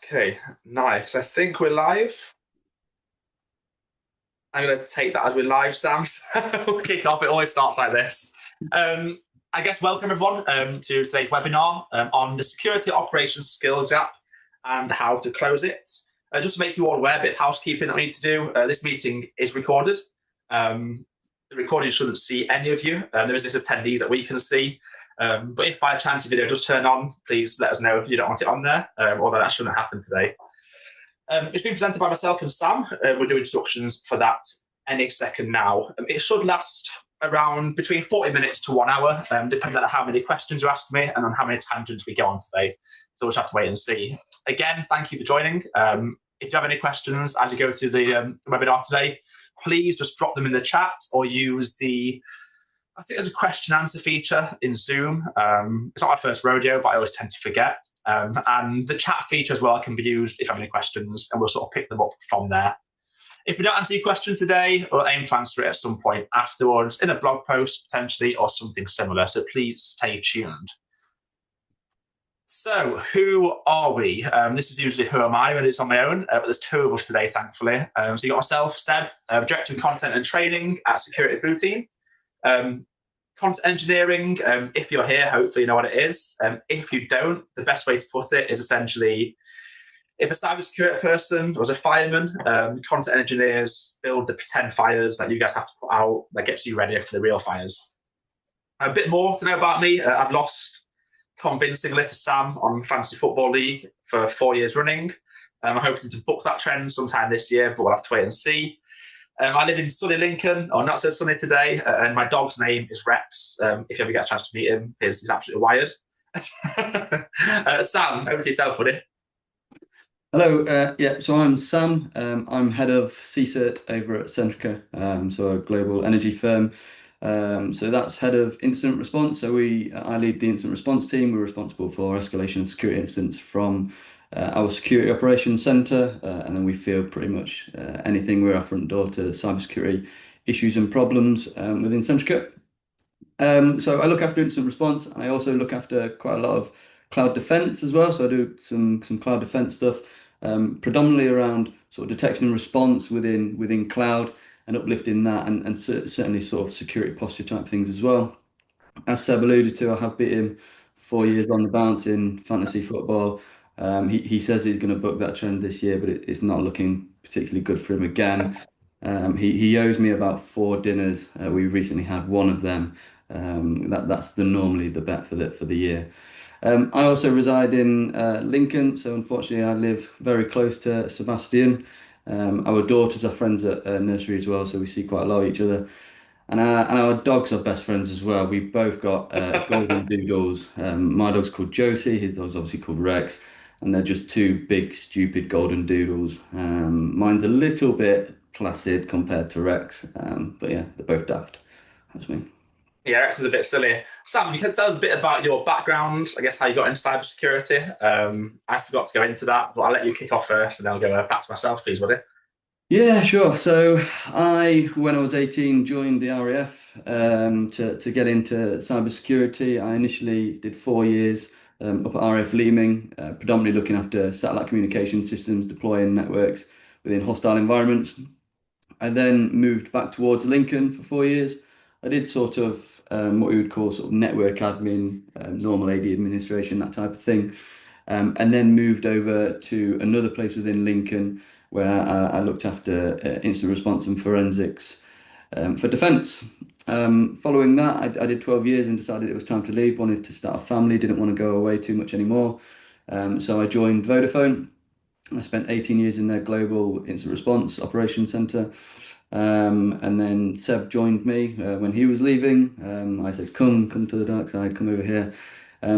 Okay, nice. I think we're live. I'm going to take that as we're live, Sam. We'll kick off. It always starts like this. Um, I guess welcome everyone to today's webinar on the security operations skills gap and how to close it. Just to make you all aware, a bit of housekeeping that we need to do. This meeting is recorded. The recording shouldn't see any of you. There is this attendees that we can see. But if by chance the video does turn on, please let us know if you don't want it on there, although that shouldn't happen today. It's been presented by myself and Sam. We'll do introductions for that any second now. It should last around between 40 minutes to 1 hour, depending on how many questions you ask me and on how many tangents we go on today. So we'll just have to wait and see. Again, thank you for joining. If you have any questions as you go through the webinar today, please just drop them in the chat or use I think there's a question answer feature in Zoom. It's not my first rodeo, but I always tend to forget. And the chat feature as well can be used if you have any questions, and we'll sort of pick them up from there. If we don't answer your question today, we'll aim to answer it at some point afterwards in a blog post potentially or something similar. So please stay tuned. So who are we? This is usually who am I when it's on my own, but there's two of us today, thankfully. So you got myself, Seb, Director of Content and Training at Security Blue Team. Content engineering, if you're here, hopefully you know what it is. If you don't, the best way to put it is essentially, if a cybersecurity person was a fireman, content engineers build the pretend fires that you guys have to put out that gets you ready for the real fires. A bit more to know about me. I've lost convincingly to Sam on Fantasy Football League for 4 years running. I'm hoping to book that trend sometime this year, but we'll have to wait and see. I live in sunny Lincoln, or not so sunny today, and my dog's name is Rex. If you ever get a chance to meet him, he's absolutely wired. Sam, over to yourself, buddy. Hello, so I'm Sam. I'm head of CSERT over at Centrica, so a global energy firm. So that's head of incident response. So I lead the incident response team. We're responsible for escalation of security incidents from our security operations center, and then we field pretty much anything. We're our front door to cybersecurity issues and problems within Centrica. So I look after incident response, and I also look after quite a lot of cloud defense as well. So I do some cloud defense stuff, predominantly around sort of detection and response within cloud and uplifting that, and certainly sort of security posture type things as well. As Seb alluded to, I have beat him 4 years on the bounce in fantasy football. He says he's going to book that trend this year, but it's not looking particularly good for him again. He owes me about 4 dinners. We recently had one of them. That's normally the bet for the year. I also reside in Lincoln, so unfortunately I live very close to Sebastian. Our daughters are friends at nursery as well, so we see quite a lot of each other. And our dogs are best friends as well. We've both got golden doodles. My dog's called Josie, his dog's obviously called Rex, and they're just two big, stupid golden doodles. Mine's a little bit placid compared to Rex, but yeah, they're both daft. That's me. Yeah, Rex is a bit silly. Sam, you can tell us a bit about your background, I guess how you got into cybersecurity. I forgot to go into that, but I'll let you kick off first and then I'll go back to myself, please, buddy. Yeah, sure. So when I was 18, joined the RAF to get into cybersecurity. I initially did 4 years up at RAF Leeming, predominantly looking after satellite communication systems, deploying networks within hostile environments. I then moved back towards Lincoln for 4 years. I did sort of what we would call sort of network admin, normal AD administration, that type of thing. And then moved over to another place within Lincoln where I looked after incident response and forensics for defence. Following that, I did 12 years and decided it was time to leave, wanted to start a family, didn't want to go away too much anymore. So I joined Vodafone. I spent 18 years in their global incident response operations centre. And then Seb joined me when he was leaving. I said, come to the dark side, come over here.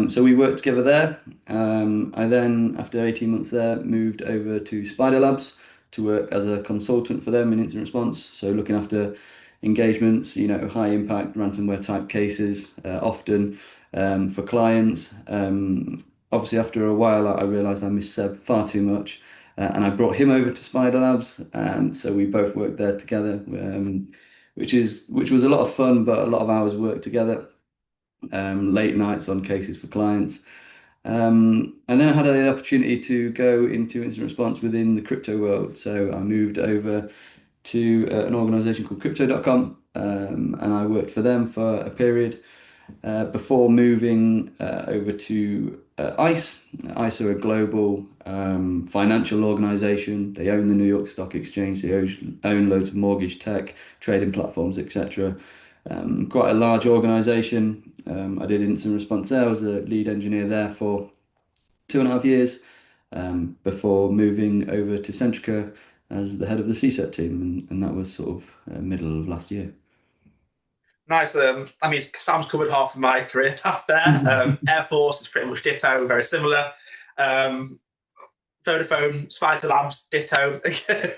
So we worked together there. I then, after 18 months there, moved over to Spider Labs to work as a consultant for them in incident response. So looking after engagements, high impact ransomware type cases, often for clients. Obviously, after a while, I realized I missed Seb far too much. And I brought him over to Spider Labs. So we both worked there together, which was a lot of fun, but a lot of hours work together. Late nights on cases for clients. And then I had the opportunity to go into incident response within the crypto world. So I moved over to an organization called crypto.com, and I worked for them for a period before moving over to ICE. ICE are a global financial organization. They own the New York Stock Exchange. They own loads of mortgage tech, trading platforms, etc. Quite a large organization. I did incident response there. I was a lead engineer there for 2.5 years before moving over to Centrica as the head of the CSET team, and that was sort of middle of last year. Nice. I mean, Sam's covered half of my career path there. Air Force is pretty much ditto, very similar. Vodafone, Spider Labs, ditto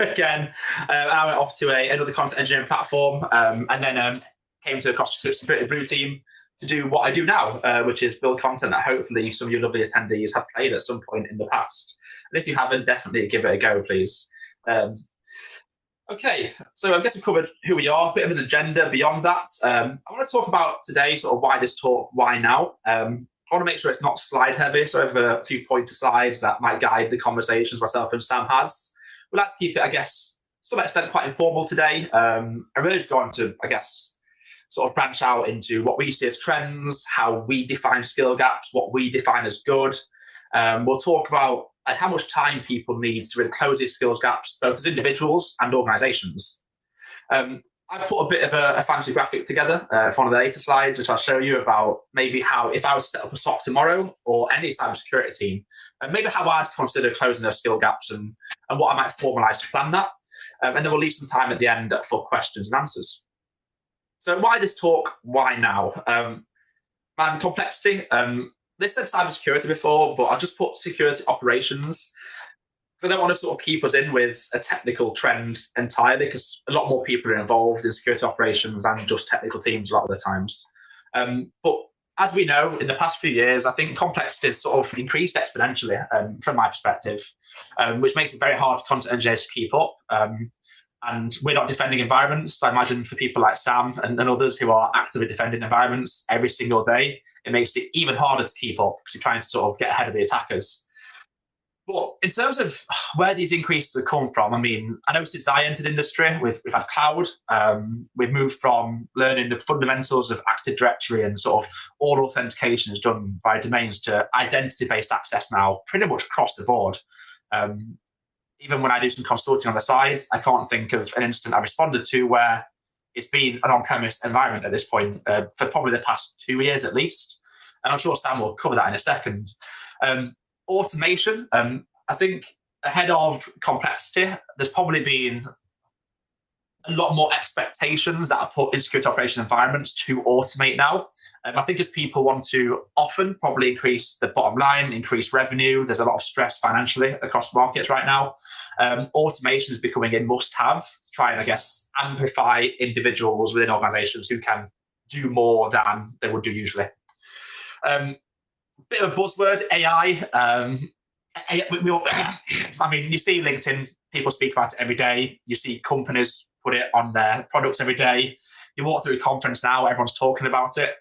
again. I went off to another content engineering platform, and then came to across to Security Blue team to do what I do now, which is build content that hopefully some of your lovely attendees have played at some point in the past. And if you haven't, definitely give it a go, please. Okay, so I guess we've covered who we are, a bit of an agenda beyond that. I want to talk about today sort of why this talk, why now. I want to make sure it's not slide heavy, so I have a few pointer slides that might guide the conversations myself and Sam has. We'd like to keep it, I guess, to some extent quite informal today. I'm really just going to, I guess, sort of branch out into what we see as trends, how we define skill gaps, what we define as good. We'll talk about how much time people need to really close these skills gaps, both as individuals and organizations. I've put a bit of a fancy graphic together for one of the later slides, which I'll show you about maybe how, if I was to set up a SOC tomorrow or any cybersecurity team, maybe how I'd consider closing those skill gaps and what I might formalize to plan that. And then we'll leave some time at the end for questions and answers. So why this talk? Why now? Man, complexity. They said cybersecurity before, but I'll just put security operations. So I don't want to sort of keep us in with a technical trend entirely, because a lot more people are involved in security operations than just technical teams a lot of the times. But as we know, in the past few years, I think complexity has sort of increased exponentially from my perspective, which makes it very hard for content engineers to keep up. And we're not defending environments. I imagine for people like Sam and others who are actively defending environments every single day, it makes it even harder to keep up because you're trying to sort of get ahead of the attackers. But in terms of where these increases have come from, I mean, I know since I entered industry, we've had cloud. We've moved from learning the fundamentals of Active Directory and sort of all authentication is done by domains to identity-based access now pretty much across the board. Even when I do some consulting on the side, I can't think of an incident I responded to where it's been an on-premise environment at this point for probably the past 2 years at least. And I'm sure Sam will cover that in a second. Automation, I think ahead of complexity, there's probably been a lot more expectations that are put in security operation environments to automate now. I think as people want to often probably increase the bottom line, increase revenue, there's a lot of stress financially across markets right now. Automation is becoming a must-have to try and, I guess, amplify individuals within organizations who can do more than they would do usually. Bit of a buzzword, AI. I mean, you see LinkedIn, people speak about it every day. You see companies put it on their products every day. You walk through a conference now, everyone's talking about it.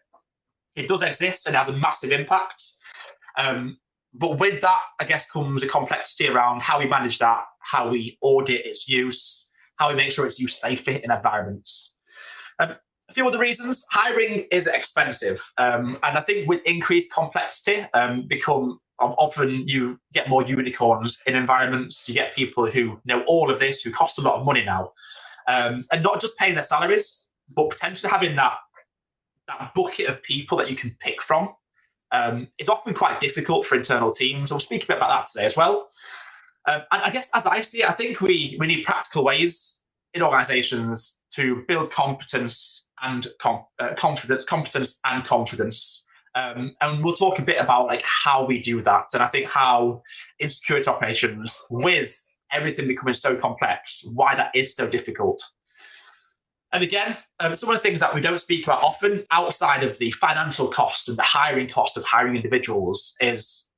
It does exist and it has a massive impact. But with that, I guess, comes a complexity around how we manage that, how we audit its use, how we make sure it's used safely in environments. A few other reasons. Hiring is expensive. And I think with increased complexity, often you get more unicorns in environments. You get people who know all of this, who cost a lot of money now. And not just paying their salaries, but potentially having that bucket of people that you can pick from is often quite difficult for internal teams. We'll speak a bit about that today as well. And I guess as I see it, I think we need practical ways in organizations to build competence and confidence. And we'll talk a bit about like how we do that. And I think how in security operations, with everything becoming so complex, why that is so difficult. And again, some of the things that we don't speak about often outside of the financial cost and the hiring cost of hiring individuals is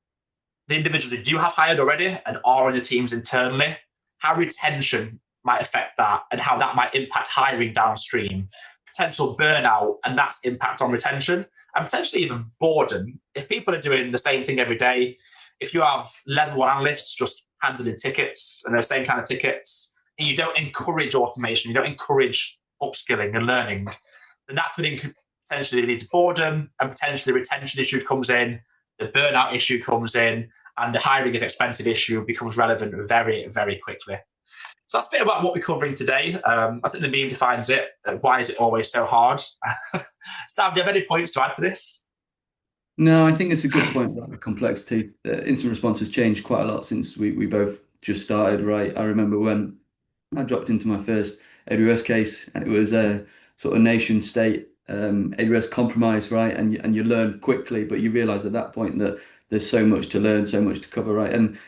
the individuals that do have hired already and are on your teams internally, how retention might affect that and how that might impact hiring downstream, potential burnout and that's impact on retention and potentially even boredom. If people are doing the same thing every day, if you have level one analysts just handling tickets and the same kind of tickets, and you don't encourage automation, you don't encourage upskilling and learning, then that could potentially lead to boredom, and potentially the retention issue comes in, the burnout issue comes in, and the hiring is expensive issue becomes relevant very, very quickly. So that's a bit about what we're covering today. I think the meme defines it. Why is it always so hard? Sam, do you have any points to add to this? No, I think it's a good point about the complexity. Instant response has changed quite a lot since we both just started, right? I remember when I dropped into my first AWS case, and it was a sort of nation state AWS compromise, right? And you learn quickly, but you realize at that point that there's so much to learn, so much to cover, right? And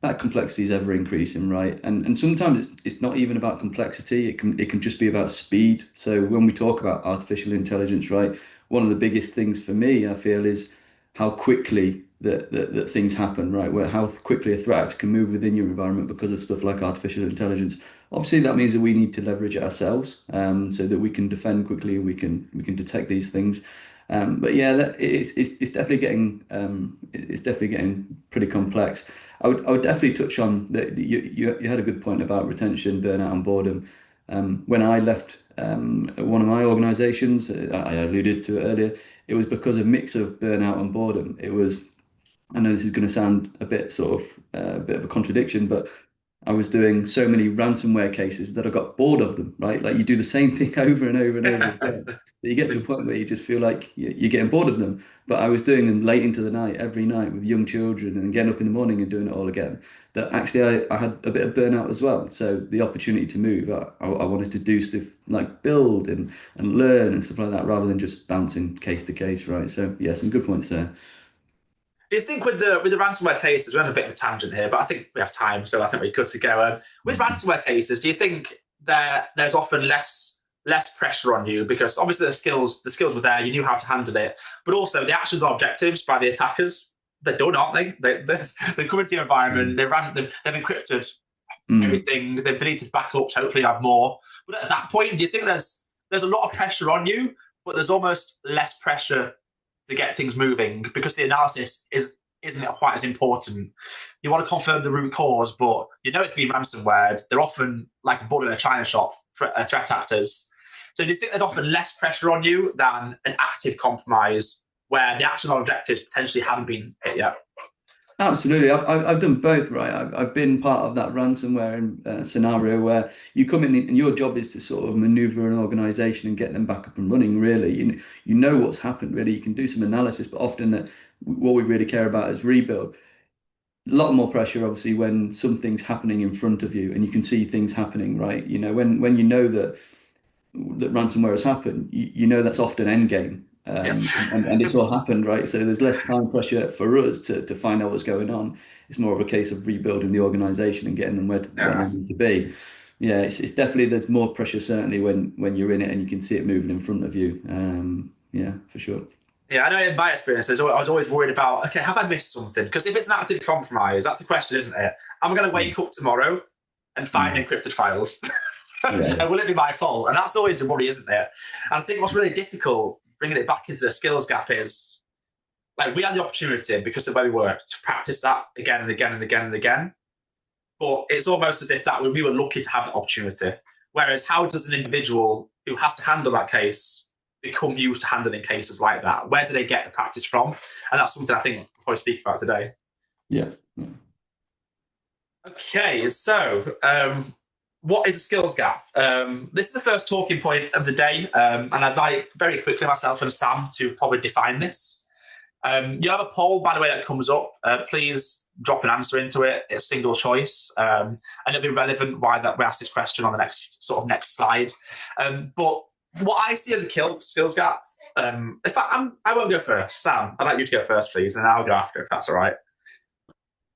that complexity is ever increasing, right? And sometimes it's not even about complexity. It can just be about speed. So when we talk about artificial intelligence, right, one of the biggest things for me, I feel, is how quickly that things happen, right? Where how quickly a threat actor can move within your environment because of stuff like artificial intelligence. Obviously, that means that we need to leverage it ourselves, so that we can defend quickly and we can detect these things. But yeah, it's definitely getting it's definitely getting pretty complex. I would definitely touch on that. You had a good point about retention, burnout, and boredom. When I left one of my organizations, I alluded to it earlier, it was because of a mix of burnout and boredom. It was, I know this is going to sound a bit sort of a bit of a contradiction, but I was doing so many ransomware cases that I got bored of them, right? Like you do the same thing over and over and over again. That you get to a point where you just feel like you're getting bored of them. But I was doing them late into the night, every night with young children and getting up in the morning and doing it all again. That actually I had a bit of burnout as well. So the opportunity to move, I wanted to do stuff like build and learn and stuff like that rather than just bouncing case to case, right? So yeah, some good points there. Do you think with the ransomware cases, we're on a bit of a tangent here, but I think we have time, so I think we're good to go. With ransomware cases, do you think there's often less pressure on you because obviously the skills were there, you knew how to handle it, but also the actions or objectives by the attackers, they're done, aren't they? They come into your environment, they've encrypted Mm. everything, they've deleted backups, hopefully you have more. But at that point, do you think there's a lot of pressure on you, but there's almost less pressure to get things moving because the analysis isn't quite as important. You want to confirm the root cause, but you know it's been ransomware. They're often like a bull in a china shop, threat actors. So do you think there's often less pressure on you than an active compromise where the actual objectives potentially haven't been hit yet? Absolutely. I've done both, right? I've been part of that ransomware scenario where you come in and your job is to sort of maneuver an organization and get them back up and running, really. You know what's happened, really. You can do some analysis, but often that what we really care about is rebuild. A lot more pressure, obviously, when something's happening in front of you and you can see things happening, right? You know, when you know that ransomware has happened, you know that's often end game. Yes. And it's all happened, right? So there's less time pressure for us to find out what's going on. It's more of a case of rebuilding the organization and getting them where they Yeah. need to be. Yeah, it's definitely there's more pressure certainly when you're in it and you can see it moving in front of you. Yeah, for sure. Yeah, I know in my experience, I was always worried about, okay, have I missed something? Because if it's an active compromise, that's the question, isn't it? Am I going to Mm. wake up tomorrow and find Mm. encrypted files? Yeah. And will it be my fault? And that's always the worry, isn't it? And I think what's really difficult bringing it back into the skills gap is like we had the opportunity because of where we work to practice that again and again and again and again. But it's almost as if that we were lucky to have that opportunity. Whereas, how does an individual who has to handle that case become used to handling cases like that? Where do they get the practice from? And that's something I think we'll probably speak about today. Yeah. Okay, so what is a skills gap? This is the first talking point of the day, and I'd like very quickly myself and Sam to probably define this. You have a poll, by the way, that comes up. Please drop an answer into it. It's single choice, and it'll be relevant why that we ask this question on the next slide. But what I see as a skills gap. In fact, I won't go first. Sam, I'd like you to go first, please, and I'll go after if that's all right.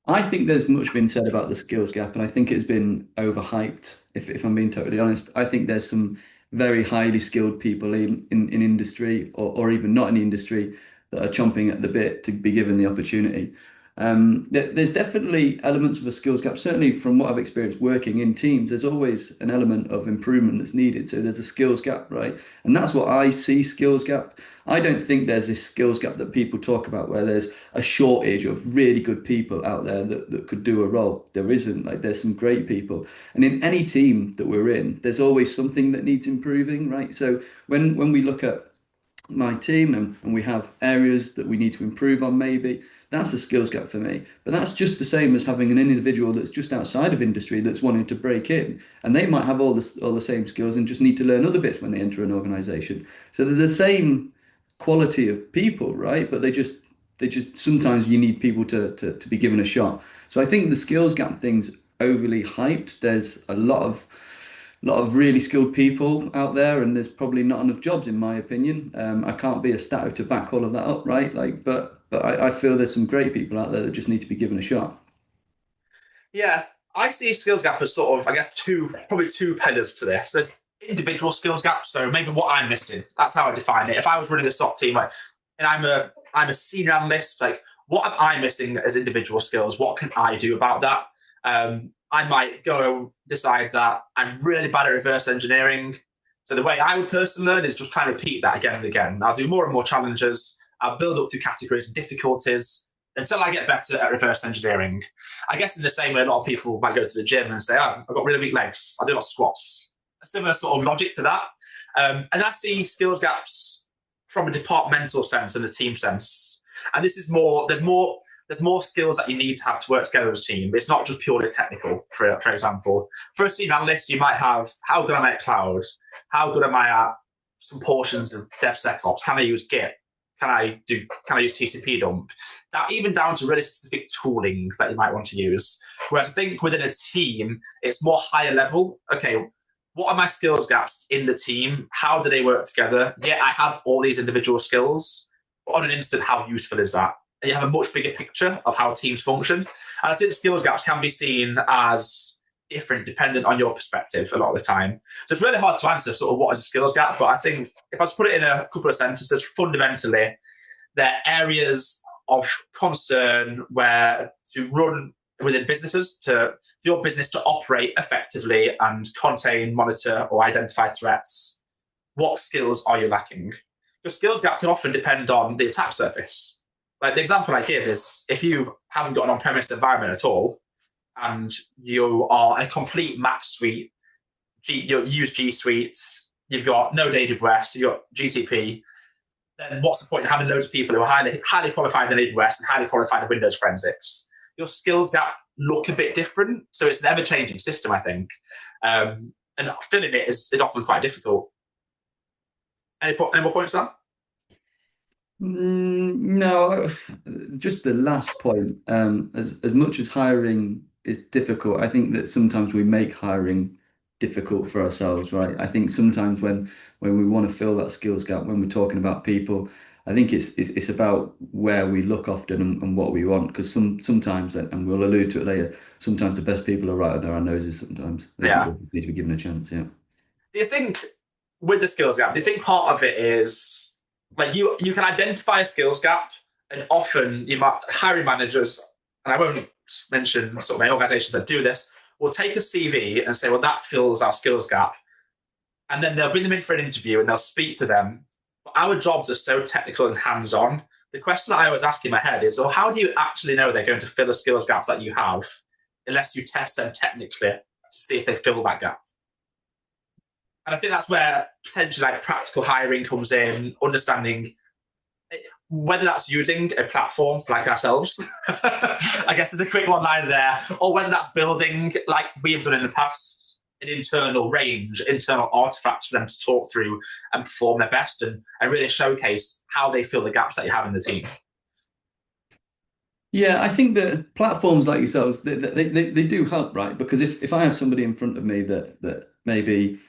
I think there's much been said about the skills gap, and I think it's been overhyped, if I'm being totally honest. I think there's some very highly skilled people in industry or even not in the industry that are chomping at the bit to be given the opportunity. There's definitely elements of a skills gap. Certainly, from what I've experienced working in teams, there's always an element of improvement that's needed. So there's a skills gap, right? And that's what I see skills gap. I don't think there's this skills gap that people talk about where there's a shortage of really good people out there that could do a role. There isn't. Like there's some great people. And in any team that we're in, there's always something that needs improving, right? So when we look at my team and we have areas that we need to improve on maybe, that's a skills gap for me. But that's just the same as having an individual that's just outside of industry that's wanting to break in, and they might have all the same skills and just need to learn other bits when they enter an organization. So they're the same quality of people, right? But they just sometimes you need people to be given a shot. So I think the skills gap thing's overly hyped. There's a lot of really skilled people out there, and there's probably not enough jobs, in my opinion. I can't be a stat to back all of that up, right? Like, but I feel there's some great people out there that just need to be given a shot. Yeah, I see skills gap as sort of, I guess, probably two pillars to this. There's individual skills gaps, so maybe what I'm missing. That's how I define it. If I was running a stock team, like, and I'm a senior analyst, like, what am I missing as individual skills? What can I do about that? I might go decide that I'm really bad at reverse engineering. So the way I would personally learn is just try and repeat that again and again. I'll do more and more challenges. I'll build up through categories and difficulties until I get better at reverse engineering. I guess in the same way, a lot of people might go to the gym and say, "Oh, I've got really weak legs. I do a lot of squats." A similar sort of logic to that. And I see skills gaps from a departmental sense and a team sense. And this is more. There's more skills that you need to have to work together as a team. It's not just purely technical. For example, for a senior analyst, you might have how good am I at cloud? How good am I at some portions of DevSecOps? Can I use Git? Can I use TCP dump? That even down to really specific tooling that you might want to use. Whereas I think within a team, it's more higher level. Okay, what are my skills gaps in the team? How do they work together? Yeah, I have all these individual skills, but on an instant, how useful is that? And you have a much bigger picture of how teams function. And I think skills gaps can be seen as different dependent on your perspective a lot of the time. So it's really hard to answer sort of what is a skills gap, but I think if I was to put it in a couple of sentences, fundamentally, they're areas of concern where to run within businesses, to your business to operate effectively and contain, monitor, or identify threats. What skills are you lacking? Your skills gap can often depend on the attack surface. Like the example I give is if you haven't got an on-premise environment at all, and you are a complete Mac suite, you use G Suite, you've got Node AWS, you've got GCP, then what's the point of having loads of people who are highly qualified in AWS and highly qualified in Windows forensics? Your skills gap look a bit different. So it's an ever-changing system, I think. And filling it is often quite difficult. Any more points, Sam? No, just the last point. As much as hiring is difficult, I think that sometimes we make hiring difficult for ourselves, right? I think sometimes when we want to fill that skills gap, when we're talking about people, I think it's about where we look often and what we want. Because sometimes, and we'll allude to it later, sometimes the best people are right under our noses. Sometimes they Yeah. need to be given a chance. Yeah. Do you think with the skills gap, do you think part of it is like you can identify a skills gap and often you might hiring managers, and I won't mention sort of many organizations that do this, will take a CV and say, well, that fills our skills gap. And then they'll bring them in for an interview and they'll speak to them. But our jobs are so technical and hands-on. The question that I always ask in my head is, well, how do you actually know they're going to fill a skills gap that you have unless you test them technically to see if they fill that gap? And I think that's where potentially like practical hiring comes in, understanding whether that's using a platform like ourselves, I guess there's a quick one line there, or whether that's building, like we have done in the past, an internal range, internal artifacts for them to talk through and perform their best and really showcase how they fill the gaps that you have in the team. Yeah, I think that platforms like yourselves, they do help, right? Because if I have somebody in front of me that maybe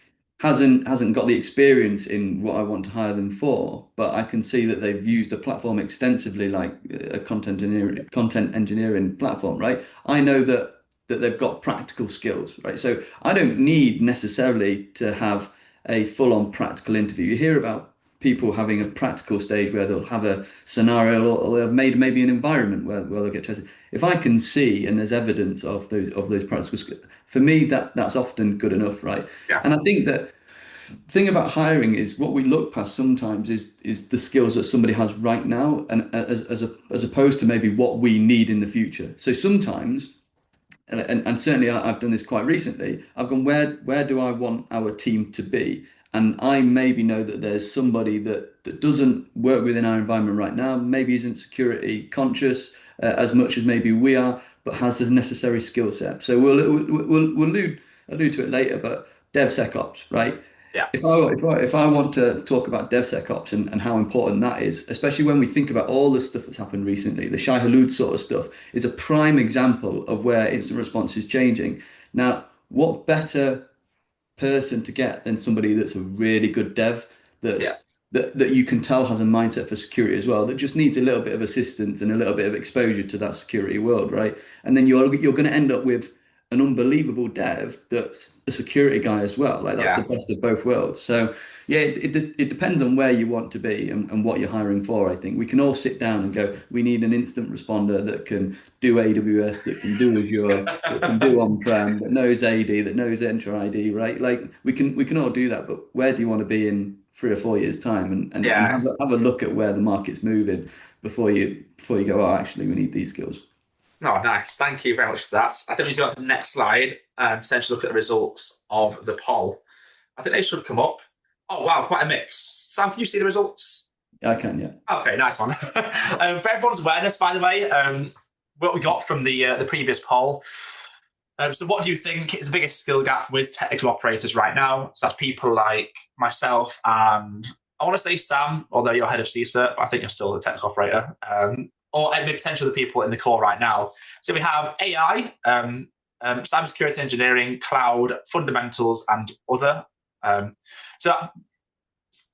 hasn't got the experience in what I want to hire them for, but I can see that they've used a platform extensively, like a content engineering platform, right? I know that they've got practical skills, right? So I don't need necessarily to have a full-on practical interview. You hear about people having a practical stage where they'll have a scenario or they've made maybe an environment where they'll get tested. If I can see and there's evidence of those practical skills, for me that's often good enough, right? Yeah. And I think that thing about hiring is what we look past sometimes is the skills that somebody has right now, and as opposed to maybe what we need in the future. So sometimes, and certainly I've done this quite recently. I've gone, where do I want our team to be? And I maybe know that there's somebody that doesn't work within our environment right now, maybe isn't security conscious as much as maybe we are, but has the necessary skill set. So we'll allude to it later, but DevSecOps, right? Yeah. If I want to talk about DevSecOps and how important that is, especially when we think about all the stuff that's happened recently, the Shai Hulud sort of stuff is a prime example of where instant response is changing. Now, what better person to get than somebody that's a really good dev Yeah. that you can tell has a mindset for security as well, that just needs a little bit of assistance and a little bit of exposure to that security world, right? And then you're going to end up with an unbelievable dev that's a security guy as well. Like that's the Yeah. best of both worlds. So yeah, it depends on where you want to be and what you're hiring for. I think we can all sit down and go, we need an instant responder that can do AWS, that can do Azure, that can do on-prem, that knows AD, that knows Entra ID, right? Like we can all do that, but where do you want to be in 3 or 4 years' time? And Yeah. have a look at where the market's moving before you go, oh, actually, we need these skills. No, nice. Thank you very much for that. I think we should go on to the next slide and essentially look at the results of the poll. I think they should come up. Oh, wow, quite a mix. Sam, can you see the results? I can, yeah. Okay, nice one. For everyone's awareness, by the way, what we got from the previous poll. So what do you think is the biggest skill gap with technical operators right now? So that's people like myself and I want to say Sam, although you're head of CSERT, but I think you're still the technical operator. Or maybe potentially the people in the call right now. So we have AI, cybersecurity engineering, cloud, fundamentals, and other. So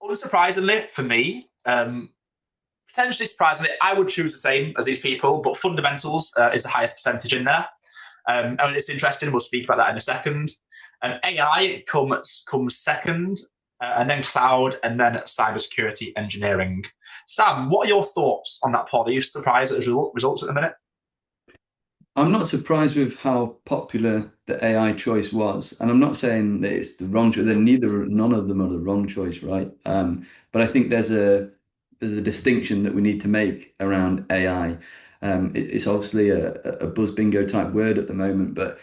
unsurprisingly for me, potentially surprisingly, I would choose the same as these people, but fundamentals is the highest percentage in there. And it's interesting. We'll speak about that in a second. AI comes second, and then cloud, and then cybersecurity engineering. Sam, what are your thoughts on that poll? Are you surprised at the results at the minute? I'm not surprised with how popular the AI choice was, and I'm not saying that it's the wrong choice. None of them are the wrong choice, right? But I think there's a distinction that we need to make around AI. It's obviously a buzz bingo type word at the moment, but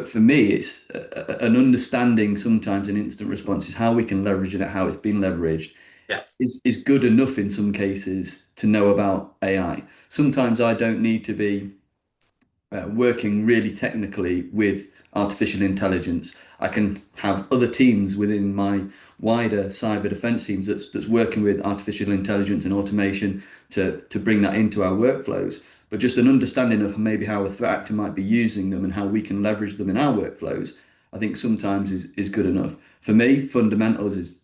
for me, it's an understanding sometimes in instant response is how we can leverage it, how it's been leveraged Yeah, is good enough in some cases to know about AI. Sometimes I don't need to be working really technically with artificial intelligence. I can have other teams within my wider cyber defense teams that's working with artificial intelligence and automation to bring that into our workflows. But just an understanding of maybe how a threat actor might be using them and how we can leverage them in our workflows, I think sometimes is good enough. For me, fundamentals is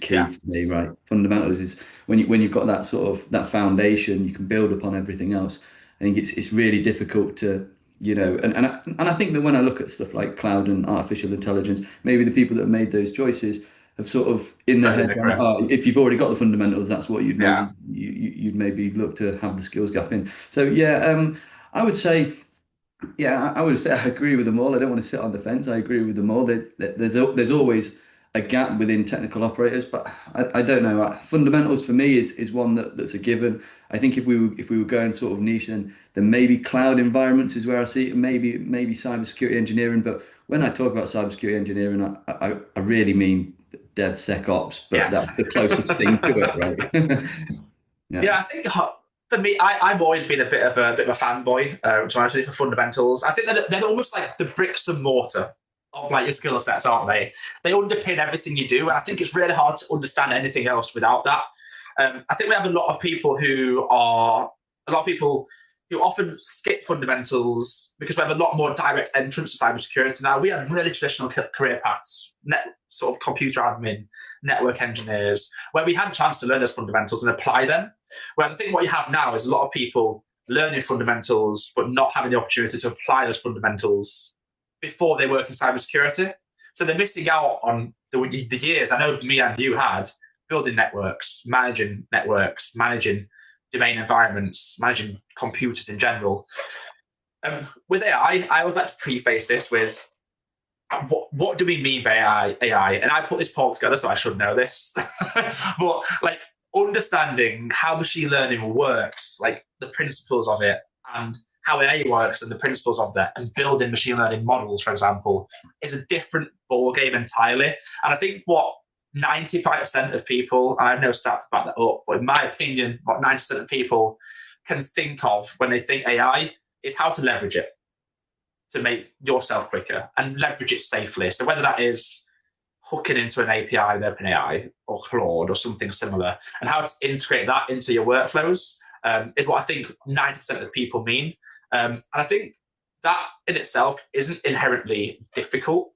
key yeah, for me, right? Fundamentals is when you've got that sort of that foundation, you can build upon everything else. I think it's really difficult to, and I think that when I look at stuff like cloud and artificial intelligence, maybe the people that have made those choices have sort of in their early in head the gone, career. oh, if you've already got the fundamentals, that's what Yeah, you'd maybe look to have the skills gap in. So yeah, I would say. Yeah, I would say I agree with them all. I don't want to sit on the fence. I agree with them all. There's always a gap within technical operators, but I don't know. Fundamentals for me is one that's a given. I think if we were going sort of niche, then maybe cloud environments is where I see it. Maybe cybersecurity engineering. But when I talk about cybersecurity engineering, I really mean DevSecOps, but yes. that's the closest thing to it, right? Yeah. Yeah, I think for me, I've always been a bit of a fanboy, especially for fundamentals. I think they're almost like the bricks and mortar of like your skill sets, aren't they? They underpin everything you do, and I think it's really hard to understand anything else without that. I think we have a lot of people who often skip fundamentals because we have a lot more direct entrance to cybersecurity now. We have really traditional career paths, sort of computer admin, network engineers, where we had a chance to learn those fundamentals and apply them. Whereas I think what you have now is a lot of people learning fundamentals, but not having the opportunity to apply those fundamentals before they work in cybersecurity. So they're missing out on the years I know me and you had building networks, managing domain environments, managing computers in general. With AI, I always like to preface this with what do we mean by AI? And I put this poll together, so I should know this. But like understanding how machine learning works, like the principles of it, and how AI works and the principles of that, and building machine learning models, for example, is a different ball game entirely. And I think what 95% of people, and I have no stats to back that up, but in my opinion, what 90% of people can think of when they think AI is how to leverage it to make yourself quicker and leverage it safely. So whether that is hooking into an API with OpenAI or Claude or something similar, and how to integrate that into your workflows is what I think 90% of people mean. And I think that in itself isn't inherently difficult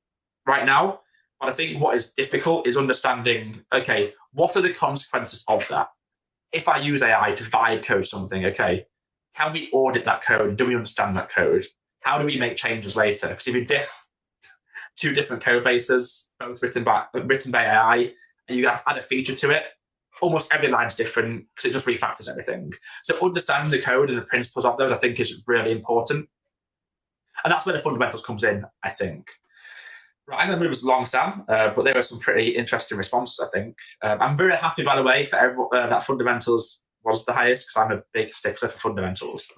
right now. But I think what is difficult is understanding, okay, what are the consequences of that? If I use AI to vibe code something, okay, can we audit that code? Do we understand that code? How do we make changes later? Because if you diff two different code bases, both written by AI, and you have to add a feature to it, almost every line's different because it just refactors everything. So understanding the code and the principles of those, I think, is really important. And that's where the fundamentals comes in, I think. Right, I'm going to move us along, Sam, but there were some pretty interesting responses, I think. I'm very happy, by the way, for everyone, that fundamentals was the highest because I'm a big stickler for fundamentals.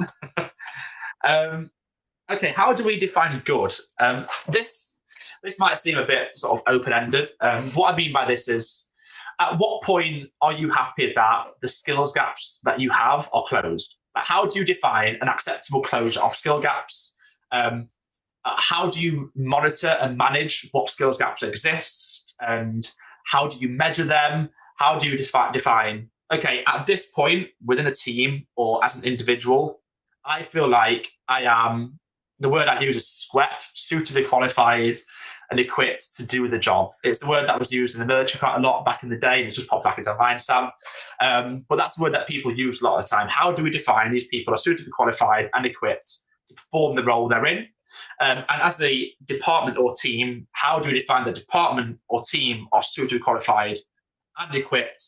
Okay, how do we define good? This might seem a bit sort of open-ended. What I mean by this is, at what point are you happy that the skills gaps that you have are closed? How do you define an acceptable closure of skill gaps? How do you monitor and manage what skills gaps exist? And how do you measure them? How do you define, okay, at this point within a team or as an individual, I feel like I am, the word I use is SQUEP, suitably qualified and equipped to do the job. It's the word that was used in the military quite a lot back in the day, and it's just popped back into mind, Sam. But that's the word that people use a lot of the time. How do we define these people are suitably qualified and equipped to perform the role they're in? And as a department or team, how do we define the department or team are suitably qualified and equipped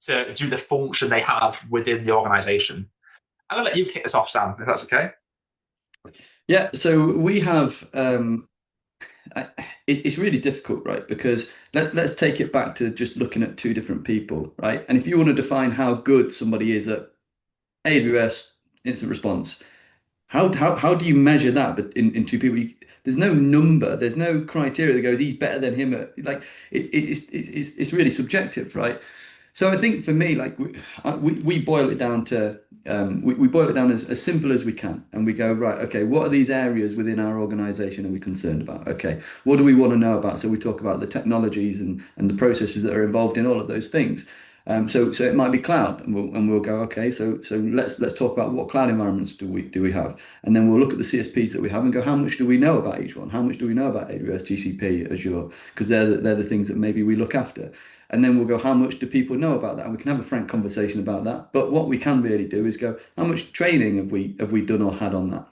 to do the function they have within the organization? I'm going to let you kick this off, Sam, if that's okay. Yeah, so we have, it's really difficult, right? Because let's take it back to just looking at two different people, right? And if you want to define how good somebody is at AWS instant response, how do you measure that? But in two people, there's no number, there's no criteria that goes, he's better than him. Like it's really subjective, right? So I think for me, like we boil it down to we boil it down as simple as we can, and we go, right, okay, what are these areas within our organization are we concerned about? Okay, what do we want to know about? So we talk about the technologies and the processes that are involved in all of those things. So it might be cloud, and we'll go, okay, so let's talk about what cloud environments do we have, and then we'll look at the CSPs that we have and go, how much do we know about each one? How much do we know about AWS, GCP, Azure? Because they're the things that maybe we look after. And then we'll go, how much do people know about that? And we can have a frank conversation about that. But what we can really do is go, how much training have we done or had on that?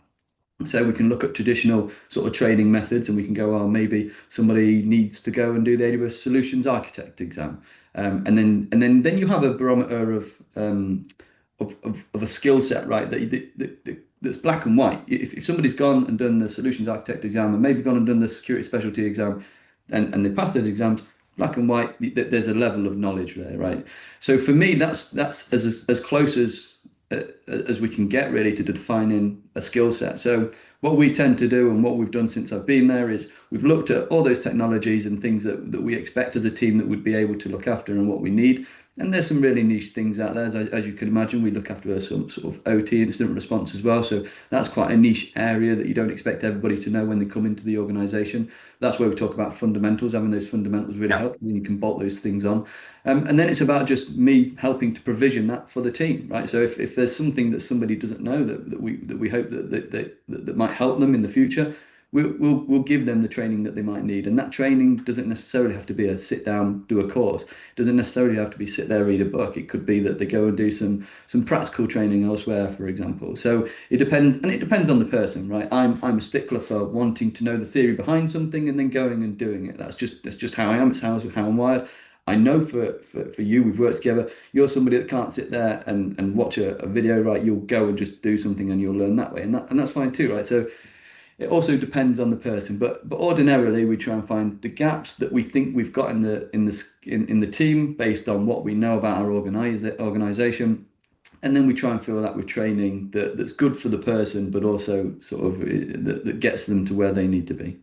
So we can look at traditional sort of training methods, and we can go, oh, maybe somebody needs to go and do the AWS Solutions Architect exam, and then you have a barometer of a skill set, right? That's black and white. If somebody's gone and done the Solutions Architect exam and maybe gone and done the Security Specialty exam, and they passed those exams, black and white, there's a level of knowledge there, right? So for me, that's as close as we can get really to defining a skill set. So what we tend to do and what we've done since I've been there is we've looked at all those technologies and things that we expect as a team that would be able to look after and what we need. And there's some really niche things out there. As you can imagine, we look after some sort of OT, incident response, as well. So that's quite a niche area that you don't expect everybody to know when they come into the organization. That's where we talk about fundamentals. Having those fundamentals really help, and you can bolt those things on. And then it's about just me helping to provision that for the team, right? So if there's something that somebody doesn't know that we hope that might help them in the future, we'll give them the training that they might need. And that training doesn't necessarily have to be a sit down, do a course. It doesn't necessarily have to be sit there, read a book. It could be that they go and do some practical training elsewhere, for example. So it depends, and it depends on the person, right? I'm a stickler for wanting to know the theory behind something and then going and doing it. That's just how I am. It's how I'm wired. I know for you, we've worked together. You're somebody that can't sit there and watch a video, right? You'll go and just do something and you'll learn that way, and that's fine too, right? So it also depends on the person, but ordinarily we try and find the gaps that we think we've got in the team based on what we know about our organization, and then we try and fill that with training that's good for the person, but also sort of that gets them to where they need to be.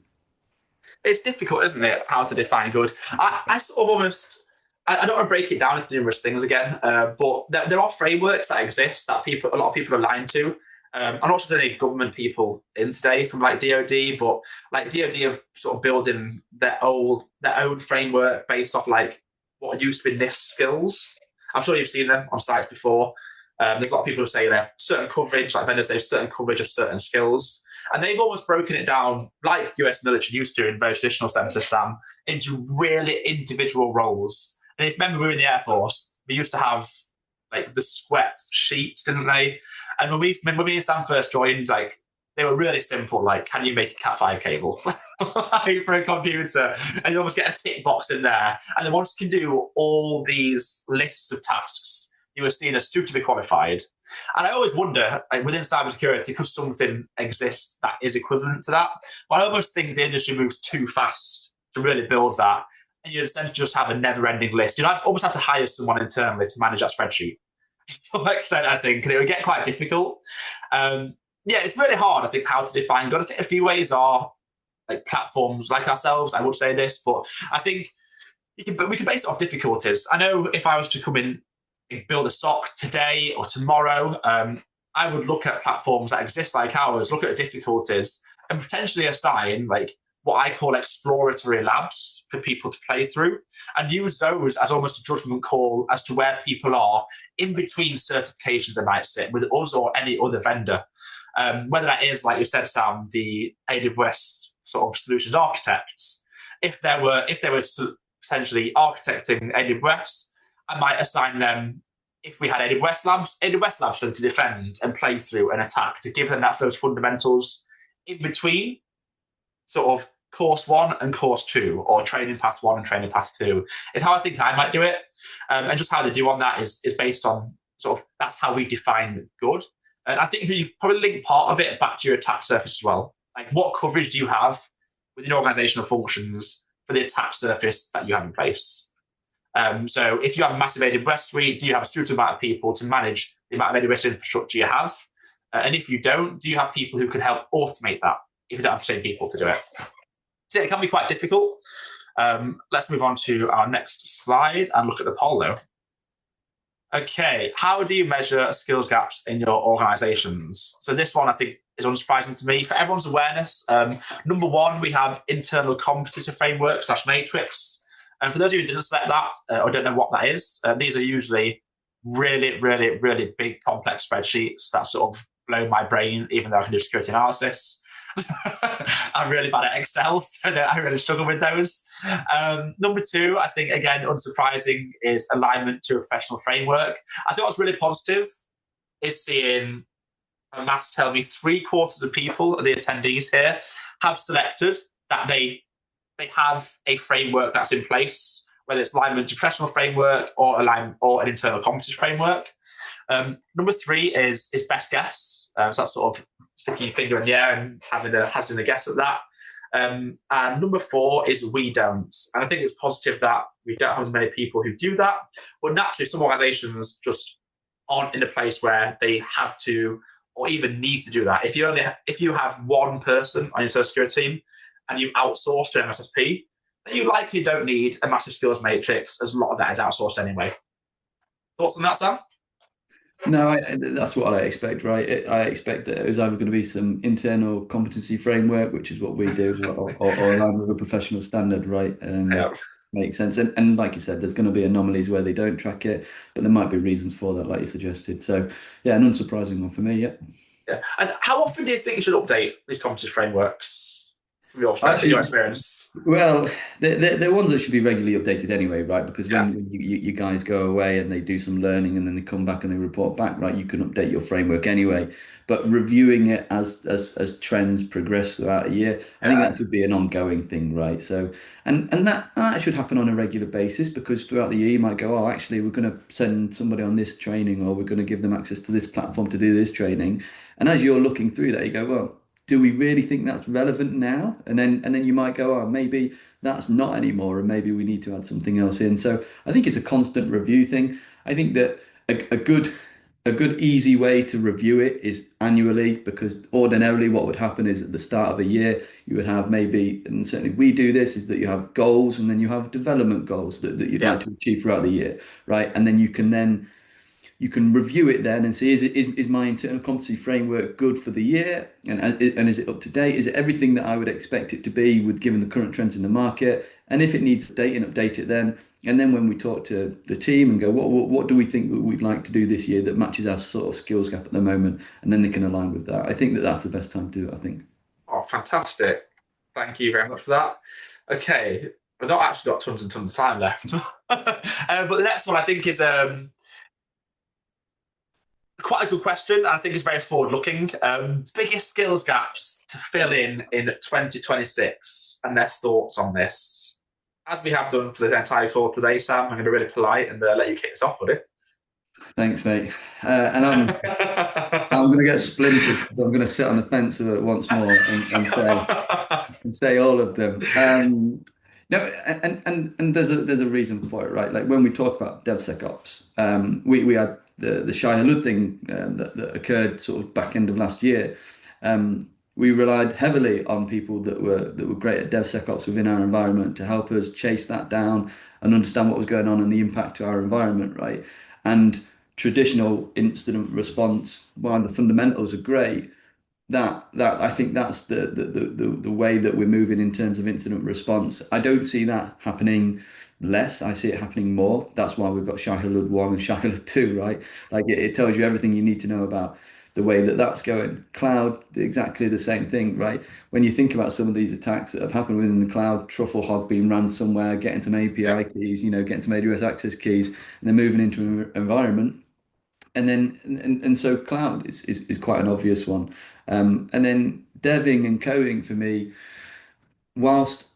It's difficult, isn't it, how to define good? I sort of almost, I don't want to break it down into numerous things again, but there are frameworks that exist that a lot of people are aligned to. I'm not sure if there's any government people in today from like DoD, but like DoD are sort of building their own framework based off like what used to be NIST skills. I'm sure you've seen them on sites before. There's a lot of people who say they have certain coverage, like vendors, they have certain coverage of certain skills. And they've almost broken it down, like US military used to in very traditional senses, Sam, into really individual roles. And if you remember, we were in the Air Force, we used to have like the sweat sheets, didn't they? And when me and Sam first joined, like they were really simple, like can you make a Cat5 cable like, for a computer? And you almost get a tick box in there. And then once you can do all these lists of tasks, you were seen as suitably qualified. And I always wonder, like, within cybersecurity, could something exist that is equivalent to that? But I almost think the industry moves too fast to really build that. And you essentially just have a never-ending list. Almost have to hire someone internally to manage that spreadsheet. To some extent, I think, and it would get quite difficult. Yeah, it's really hard, I think, how to define good. I think a few ways are like platforms like ourselves. I would say this, but I think we can base it off difficulties. I know if I was to come in build a SOC today or tomorrow, I would look at platforms that exist like ours, look at the difficulties, and potentially assign like what I call exploratory labs for people to play through, and use those as almost a judgment call as to where people are in between certifications they might sit with us or any other vendor. Whether that is, like you said, Sam, the AWS sort of solutions architects. If they were potentially architecting AWS, I might assign them, if we had AWS labs for them to defend and play through and attack, to give them those fundamentals in between sort of course 1 and course 2, or training path 1 and training path 2, is how I think I might do it. And just how they do on that is based on sort of, that's how we define good. And I think you probably link part of it back to your attack surface as well. Like, what coverage do you have within organizational functions for the attack surface that you have in place? So if you have a massive AWS suite, do you have a suitable amount of people to manage the amount of AWS infrastructure you have? And if you don't, do you have people who can help automate that if you don't have the same people to do it? So it can be quite difficult. Let's move on to our next slide and look at the poll though. Okay, how do you measure skills gaps in your organizations? So this one I think is unsurprising to me. For everyone's awareness, number 1, we have internal competency framework / matrix. And for those of you who didn't select that or don't know what that is, these are usually really, really, really big, complex spreadsheets that sort of blow my brain, even though I can do security analysis. I'm really bad at Excel, so I really struggle with those. Number 2, I think, again, unsurprising, is alignment to a professional framework. I thought what's really positive is seeing maths tell me 3/4 of people, of the attendees here, have selected that they have a framework that's in place, whether it's alignment to professional framework or an internal competency framework. Number 3 is best guess. So that's sort of sticking your finger in the air and hazarding a guess at that. And number 4 is we don't. And I think it's positive that we don't have as many people who do that. But naturally, some organizations just aren't in a place where they have to or even need to do that. If you have one person on your cybersecurity team and you outsource to MSSP, then you likely don't need a massive skills matrix, as a lot of that is outsourced anyway. Thoughts on that, Sam? No, that's what I expect, right? I expect that it was either going to be some internal competency framework, which is what we do, or align with a professional standard, right? Yeah. Makes sense. And like you said, there's going to be anomalies where they don't track it, but there might be reasons for that, like you suggested. So, yeah, an unsurprising one for me, yeah. Yeah. And how often do you think you should update these competency frameworks? from your Actually, experience? well, they're ones that should be regularly updated anyway, right? Because Yeah, when you guys go away and they do some learning and then they come back and they report back, right? You can update your framework anyway. But reviewing it as trends progress throughout a year, I think yeah, that should be an ongoing thing, right? So, and that should happen on a regular basis because throughout the year you might go, oh, actually, we're going to send somebody on this training or we're going to give them access to this platform to do this training. And as you're looking through that, you go, well, do we really think that's relevant now? And then you might go, oh, maybe that's not anymore, and maybe we need to add something else in. So I think it's a constant review thing. I think that a good easy way to review it is annually, because ordinarily what would happen is at the start of a year you would have maybe, and certainly we do this, is that you have goals and then you have development goals that you'd yeah. like to achieve throughout the year, right? And then you can review it then and see, is my internal competency framework good for the year, and is it up to date? Is it everything that I would expect it to be with given the current trends in the market? And if it needs updating, update it then. And then when we talk to the team and go, what do we think that we'd like to do this year that matches our sort of skills gap at the moment, and then they can align with that. I think that that's the best time to do it, I think. Oh, fantastic. Thank you very much for that. Okay, we've not actually got tons and tons of time left. But the next one I think is quite a good question. I think it's very forward looking. Biggest skills gaps to fill in 2026 and their thoughts on this. As we have done for the entire call today, Sam, I'm going to be really polite and let you kick us off, buddy. Thanks, mate. And I'm going to get splintered because I'm going to sit on the fence of it once more and say all of them. No, and there's a reason for it, right? Like when we talk about DevSecOps, we had the Shai Hulud thing that occurred sort of back end of last year. We relied heavily on people that were great at DevSecOps within our environment to help us chase that down and understand what was going on and the impact to our environment, right? And traditional incident response, while the fundamentals are great, that I think that's the way that we're moving in terms of incident response. I don't see that happening less. I see it happening more. That's why we've got Shai Hulud 1 and Shai Hulud 2, right? Like it tells you everything you need to know about the way that that's going. Cloud, exactly the same thing, right? When you think about some of these attacks that have happened within the cloud, truffle hog being ransomware, getting some API keys, getting some AWS access keys, and then moving into an environment. And so cloud is quite an obvious one. And then deving and coding for me, whilst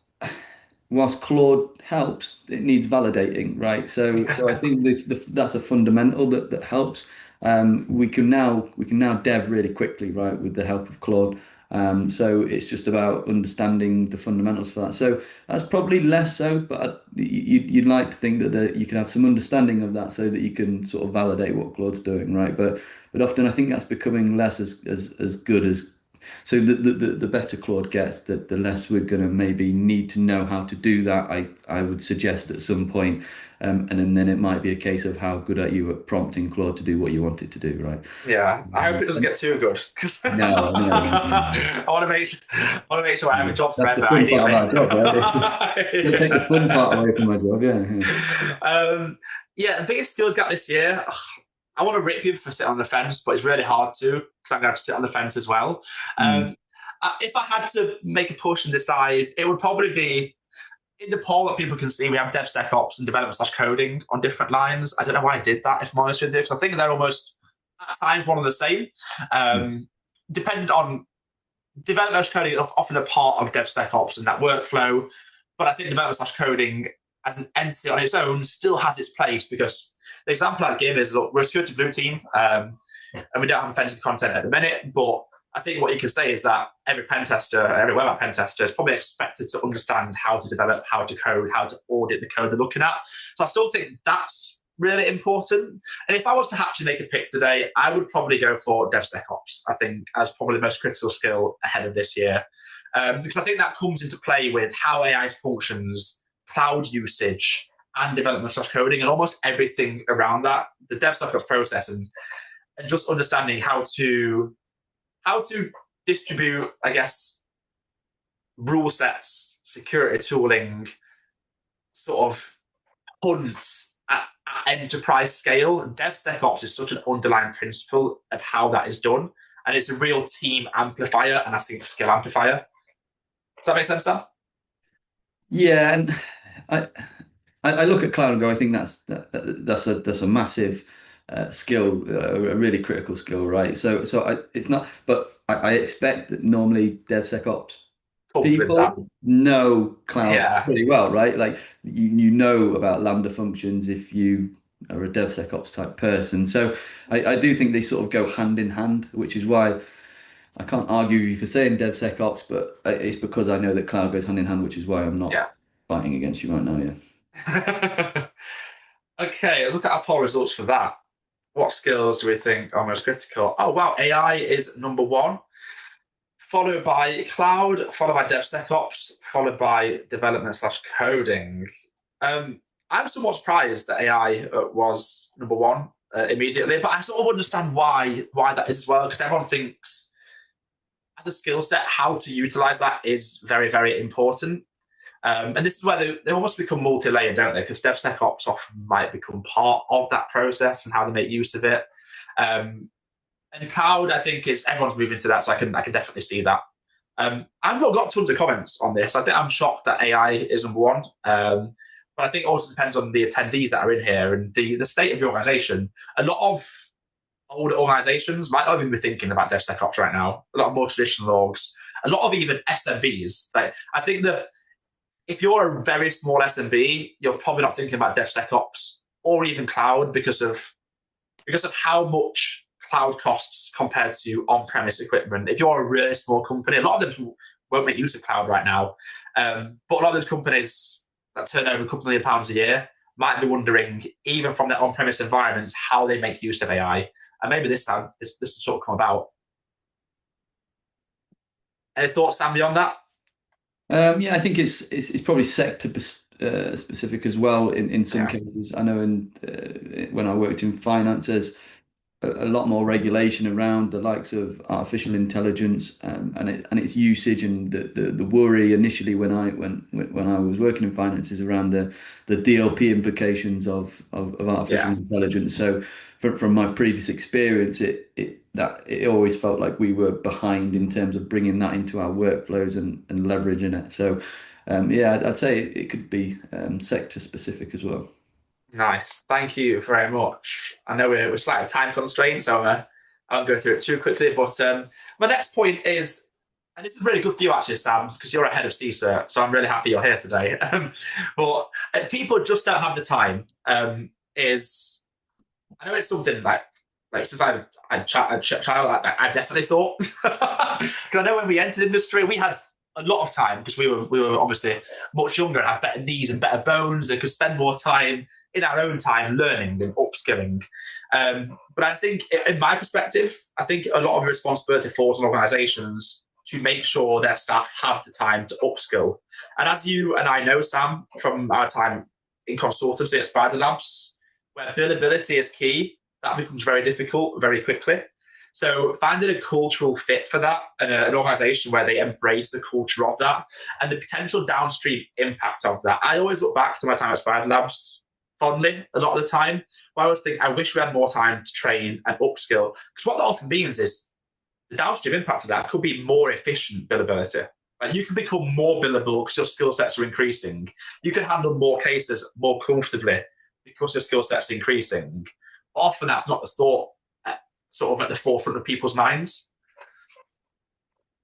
Claude helps, it needs validating, right? So I think that's a fundamental that helps. We can now dev really quickly, right, with the help of Claude. So it's just about understanding the fundamentals for that. So that's probably less so, but you'd like to think that you can have some understanding of that so that you can sort of validate what Claude's doing, right? But often I think that's becoming less as good as. So the better Claude gets, the less we're going to maybe need to know how to do that. I would suggest at some point, and then it might be a case of how good are you at prompting Claude to do what you want it to do, right? Yeah, I hope it doesn't get too good because No, no, no, no. I want to make sure I have a job That's the forever, fun part of ideally. our job, right? Don't take the fun part away from my job. Yeah, Yeah, the biggest skills gap this year. I want to rip you for sitting on the fence, but it's really hard to because I'm going to have to sit on the fence as well. yeah. If I had to make a push and decide, it would probably be in the poll that people can see. We have DevSecOps and development/coding on different lines. I don't know why I did that, if I'm honest with you, because I think they're almost at times one and the same. Dependent on development/coding, is often a part of DevSecOps and that workflow, but I think development/coding as an entity on its own still has its place because the example I give is, look, we're a security blue team, and we don't have offensive content at the minute, but I think what you can say is that every pen tester, every web app pen tester is probably expected to understand how to develop, how to code, how to audit the code they're looking at. So I still think that's really important. And if I was to actually make a pick today, I would probably go for DevSecOps, I think, as probably the most critical skill ahead of this year. Because I think that comes into play with how AI functions, cloud usage, and development/coding, and almost everything around that. The DevSecOps process and just understanding how to distribute, I guess, rule sets, security tooling, sort of hunts at enterprise scale. DevSecOps is such an underlying principle of how that is done, and it's a real team amplifier, and I think skill amplifier. Does that make sense, Sam? Yeah, and I I look at cloud and go, I think that's a massive skill, a really critical skill, right? It's not, but I expect that normally DevSecOps Comes with that. people know cloud Yeah. pretty well, right? Like you know about Lambda functions if you are a DevSecOps type person. So I do think they sort of go hand in hand, which is why I can't argue you for saying DevSecOps, but it's because I know that cloud goes hand in hand, which is why I'm not Yeah. fighting against you right now. Yeah. Okay, let's look at our poll results for that. What skills do we think are most critical? Oh, wow. AI is number one, followed by cloud, followed by DevSecOps, followed by development slash coding. Um, I'm somewhat surprised that AI was number one immediately, but I sort of understand why that is as well, because everyone thinks as a skill set, how to utilize that is very, very important. And this is where they almost become multi-layered, don't they? Because DevSecOps often might become part of that process and how they make use of it. And cloud, I think, is everyone's moving to that, so I can definitely see that. I've not got tons of comments on this. I think I'm shocked that AI is number one. But I think it also depends on the attendees that are in here and the state of the organization. A lot of older organizations might not even be thinking about DevSecOps right now. A lot of more traditional orgs, a lot of even SMBs. Like, I think that if you're a very small SMB, you're probably not thinking about DevSecOps or even cloud because of how much cloud costs compared to on-premise equipment. If you're a really small company, a lot of them won't make use of cloud right now. But a lot of those companies that turn over a couple £1 million a year might be wondering, even from their on-premise environments, how they make use of AI. And maybe this time this will sort of come about. Any thoughts, Sam, beyond that? Yeah, I think it's probably sector specific as well in some Yeah. cases. I know when I worked in finance, there's a lot more regulation around the likes of artificial intelligence and its usage and the worry initially when I was working in finance is around the DLP implications of artificial Yeah. intelligence. So from my previous experience, it always felt like we were behind in terms of bringing that into our workflows and leveraging it. So yeah, I'd say it could be sector specific as well. Nice. Thank you very much. I know we're slightly time constrained, so I won't go through it too quickly. But my next point is, and it's really good for you actually, Sam, because you're ahead of CSER, so I'm really happy you're here today. But people just don't have the time. Is I know it's something like since I child, I definitely thought because I know when we entered industry, we had a lot of time because we were obviously much younger and had better knees and better bones and could spend more time in our own time learning and upskilling. But I think, in my perspective, I think a lot of responsibility falls on organisations to make sure their staff have the time to upskill. And as you and I know, Sam, from our time in consultancy at Spider Labs, where billability is key, that becomes very difficult very quickly. So finding a cultural fit for that and an organization where they embrace the culture of that and the potential downstream impact of that. I always look back to my time at Spider Labs fondly a lot of the time. But I always think I wish we had more time to train and upskill. Because what that often means is the downstream impact of that could be more efficient billability. Like you can become more billable because your skill sets are increasing. You can handle more cases more comfortably because your skill sets are increasing. Often that's not the thought sort of at the forefront of people's minds.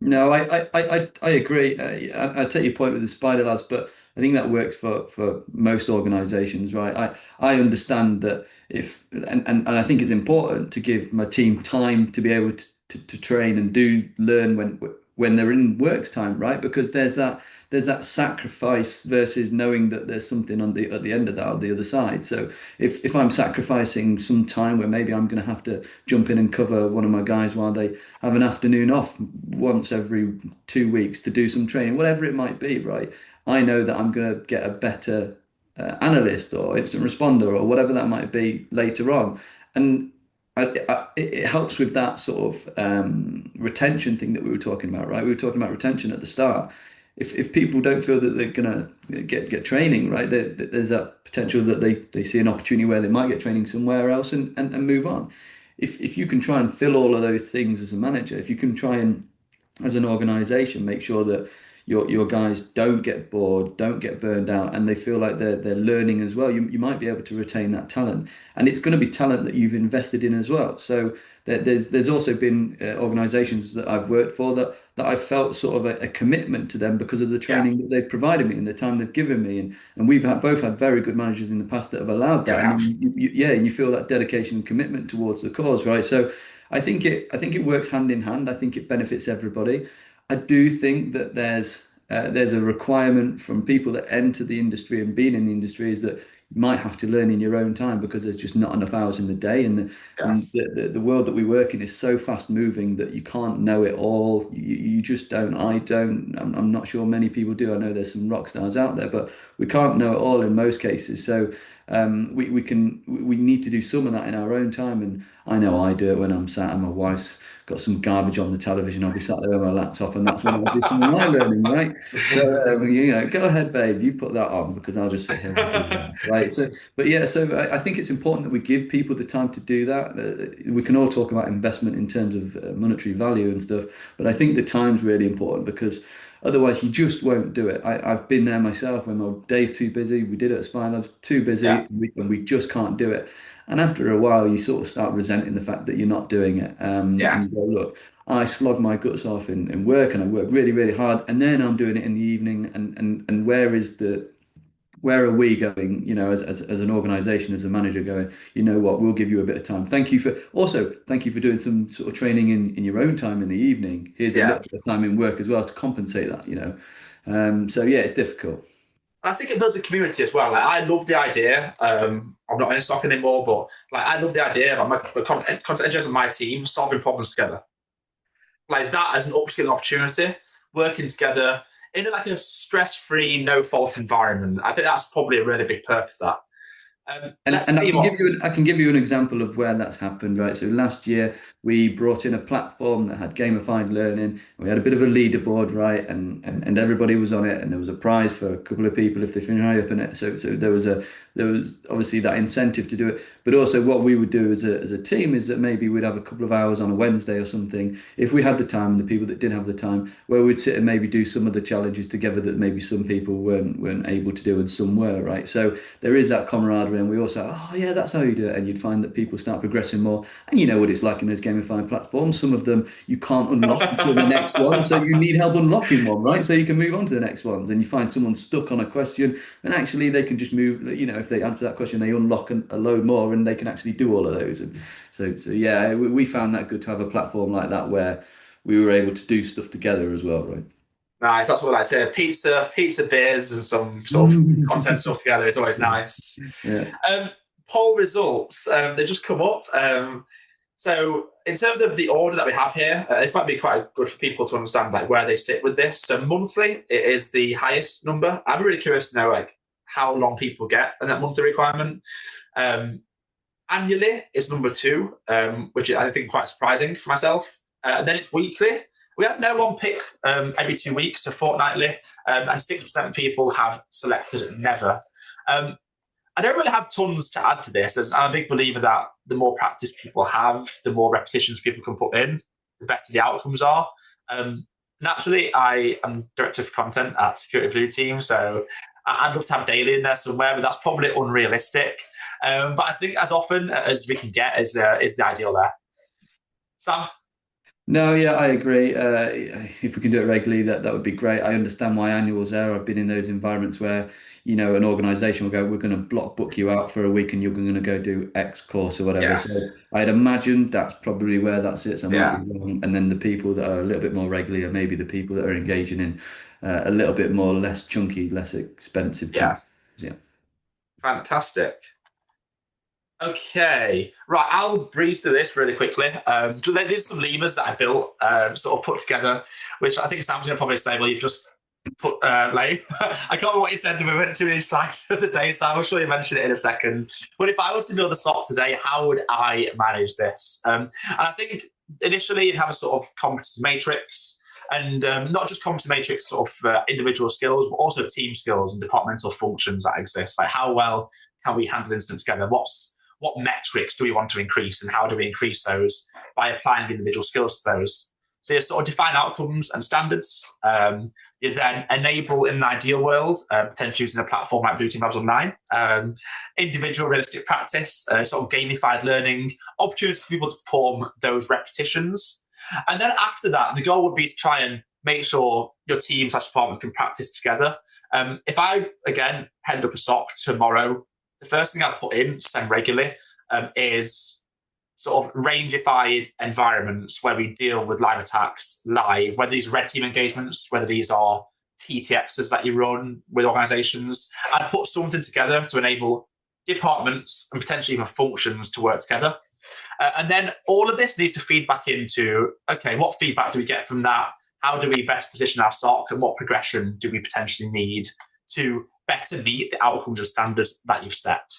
No, I agree. I take your point with the spider lads, but I think that works for most organizations, right? I understand that if and I think it's important to give my team time to be able to train and do learn when they're in works time, right? Because there's that sacrifice versus knowing that there's something on the at the end of that, on the other side. So if I'm sacrificing some time where maybe I'm going to have to jump in and cover one of my guys while they have an afternoon off once every 2 weeks to do some training, whatever it might be, right? I know that I'm going to get a better analyst or instant responder or whatever that might be later on. And it helps with that sort of retention thing that we were talking about, right? We were talking about retention at the start. If people don't feel that they're gonna get training, right, there's that potential that they see an opportunity where they might get training somewhere else and move on. If you can try and fill all of those things as a manager, if you can try and as an organization make sure that your guys don't get bored, don't get burned out, and they feel like they're learning as well. You might be able to retain that talent, and it's going to be talent that you've invested in as well. So there's also been organisations that I've worked for that I've felt sort of a commitment to them because of the Yeah. training that they've provided me and the time they've given me, and both had very good managers in the past that have allowed Yeah, that, we and have. then yeah, and you feel that dedication and commitment towards the cause, right? So I think it works hand in hand. I think it benefits everybody. I do think that there's a requirement from people that enter the industry and being in the industry is that you might have to learn in your own time because there's just not enough hours in the day, and Yeah. the world that we work in is so fast moving that you can't know it all. You just don't. I don't. I'm not sure many people do. I know there's some rock stars out there, but we can't know it all in most cases. So we need to do some of that in our own time, and I know I do it when I'm sat and my wife's got some garbage on the television. I'll be sat there on my laptop, and that's when I'll do some of my learning, right? So go ahead, babe, you put that on because I'll just sit here and do that, right? So, but yeah, so I think it's important that we give people the time to do that. We can all talk about investment in terms of monetary value and stuff, but I think the time's really important because otherwise you just won't do it. I've been there myself when my day's too busy. We did it at Spine Labs, too Yeah. busy, and we just can't do it. And after a while, you sort of start resenting the fact that you're not doing it. Yeah. And you go, look, I slog my guts off in work and I work really, really hard, and then I'm doing it in the evening. And where are we going, as an organization, as a manager going, you know what, we'll give you a bit of time. Thank you for doing some sort of training in your own time in the evening. Here's a Yeah. little bit of time in work as well to compensate that. So yeah, it's difficult. I think it builds a community as well. Like I love the idea. I'm not in stock anymore, but like I love the idea of my content engineers on my team solving problems together. Like that as an upskilling opportunity, working together in like a stress-free, no-fault environment. I think that's probably a really big perk of that. And Let's and tell you what. I can give you an example of where that's happened, right? So last year we brought in a platform that had gamified learning. We had a bit of a leaderboard, right? And everybody was on it, and there was a prize for a couple of people if they finish high up in it. So there was obviously that incentive to do it. But also what we would do as a team is that maybe we'd have a couple of hours on a Wednesday or something, if we had the time, and the people that did have the time, where we'd sit and maybe do some of the challenges together that maybe some people weren't able to do and some were, right? So there is that camaraderie, and we also, oh yeah, that's how you do it, and you'd find that people start progressing more. And you know what it's like in those gamified platforms. Some of them you can't unlock until the next one, so you need help unlocking one, right? So you can move on to the next ones, and you find someone stuck on a question, and actually they can just move. If they answer that question, they unlock a load more, and they can actually do all of those. And so yeah, we found that good to have a platform like that where we were able to do stuff together as well, right? Nice. That's what I like to hear. Pizza, beers, and some sort of content stuff together is always nice. Yeah. Poll results. They just come up. So in terms of the order that we have here, this might be quite good for people to understand like where they sit with this. So monthly, it is the highest number. I'm really curious to know like how long people get in that monthly requirement. Um, Annually is number two, which is, I think, quite surprising for myself. And then it's weekly. We have no one pick every 2 weeks, so fortnightly, and 6% of people have selected never. Um, I don't really have tons to add to this. I'm a big believer that the more practice people have, the more repetitions people can put in, the better the outcomes are. Naturally, I am director of content at Security Blue Team, so I'd love to have daily in there somewhere, but that's probably unrealistic. But I think as often as we can get is the ideal there. Sam? No, yeah, I agree. If we can do it regularly, that would be great. I understand why annuals there. I've been in those environments where, an organization will go, we're going to block book you out for a week and you're going to go do X course or whatever. Yeah, So I'd imagine that's probably where that sits. I might be yeah, wrong. And then the people that are a little bit more regularly are maybe the people that are engaging in a little bit more less chunky, less expensive yeah. time. Yeah. Fantastic. Okay, right. I'll breeze through this really quickly. There's some levers that I built, sort of put together, which I think Sam's going to probably say, well, you've just put, like, I can't remember what you said. We went to many slides for the day, so I'm sure you mention it in a second. But if I was to build a SOC today, how would I manage this? And I think initially you'd have a sort of competency matrix, and not just competency matrix sort of individual skills, but also team skills and departmental functions that exist. Like how well can we handle incidents together? What metrics do we want to increase, and how do we increase those by applying individual skills to those? So you sort of define outcomes and standards. You then enable, in an ideal world, potentially using a platform like Blue Team Labs Online, individual realistic practice, sort of gamified learning, opportunities for people to form those repetitions. And then after that, the goal would be to try and make sure your team / department can practice together. If I, again, headed up a SOC tomorrow, the first thing I'd put in, send regularly, is sort of rangified environments where we deal with live attacks live, whether these are red team engagements, whether these are TTXs that you run with organizations, and put something together to enable departments and potentially even functions to work together. And then all of this needs to feed back into, okay, what feedback do we get from that? How do we better position our SOC, and what progression do we potentially need to better meet the outcomes and standards that you've set?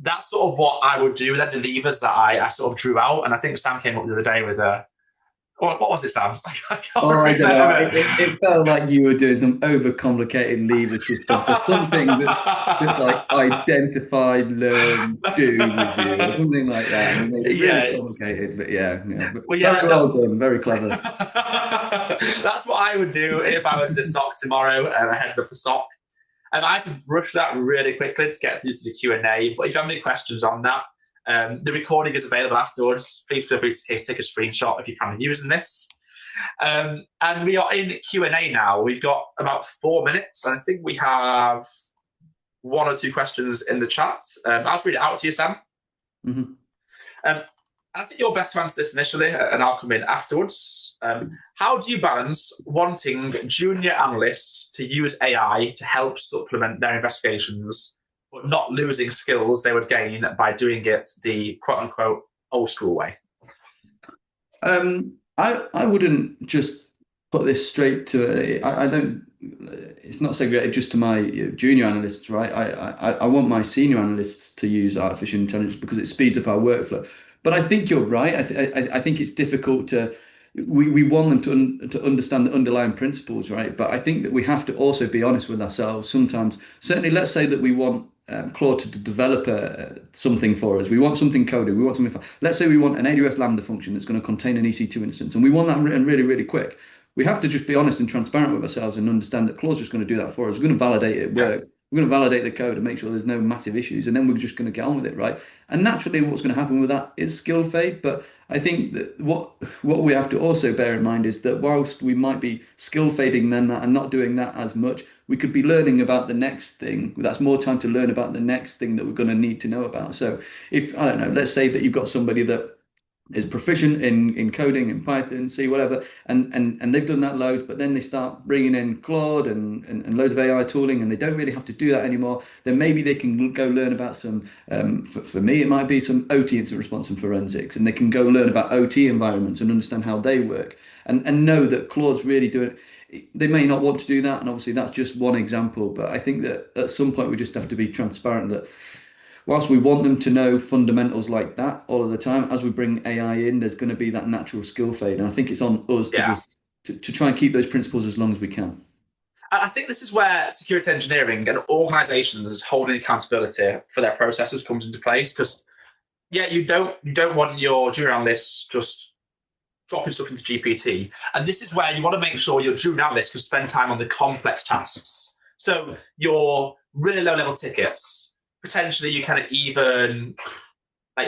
That's sort of what I would do. They're the levers that I sort of drew out. And I think Sam came up the other day with what was it, Sam? I don't know. It felt like you were doing some overcomplicated lever system for something that's like identify, learn, do, review, or something like that. And you made it really complicated, but yeah. But very well done, very clever. That's what I would do if I was the SOC tomorrow and I headed up a SOC. And I had to rush that really quickly to get through to the Q&A. But if you have any questions on that, the recording is available afterwards. Please feel free to take a screenshot if you plan on using this. And we are in Q&A now. We've got about 4 minutes, and I think we have 1 or 2 questions in the chat. I'll read it out to you, Sam. Mm-hmm. I think you're best to answer this initially, and I'll come in afterwards. How do you balance wanting junior analysts to use AI to help supplement their investigations, but not losing skills they would gain by doing it the quote-unquote old-school way? I wouldn't just put this straight to I don't. It's not segregated just to my junior analysts, right? I want my senior analysts to use artificial intelligence because it speeds up our workflow. But I think you're right. I think it's difficult to. We want them to understand the underlying principles, right? But I think that we have to also be honest with ourselves. Sometimes, certainly, let's say that we want Claude to develop something for us. We want something coded. We want something. Let's say we want an AWS Lambda function that's going to contain an EC2 instance, and we want that written really, really quick. We have to just be honest and transparent with ourselves and understand that Claude's just going to do that for us. We're going to validate it work. Yes. We're going to validate the code and make sure there's no massive issues, and then we're just going to get on with it, right? And naturally, what's going to happen with that is skill fade. But I think that what we have to also bear in mind is that whilst we might be skill fading then that and not doing that as much, we could be learning about the next thing. That's more time to learn about the next thing that we're going to need to know about. So if, I don't know, let's say that you've got somebody that is proficient in coding, in Python, C, whatever, and they've done that loads, but then they start bringing in Claude and loads of AI tooling, and they don't really have to do that anymore. Then maybe they can go learn about some, for me, it might be some OT incident response and forensics, and they can go learn about OT environments and understand how they work, and know that Claude's really doing it. They may not want to do that, and obviously that's just one example, but I think that at some point we just have to be transparent that whilst we want them to know fundamentals like that all of the time, as we bring AI in, there's going to be that natural skill fade. And I think it's on us to try and keep those principles as long as we can. I think this is where security engineering and organizations holding accountability for their processes comes into place. Because, you don't want your junior analysts just dropping stuff into GPT. And this is where you want to make sure your junior analysts can spend time on the complex tasks. So your really low-level tickets, potentially you can even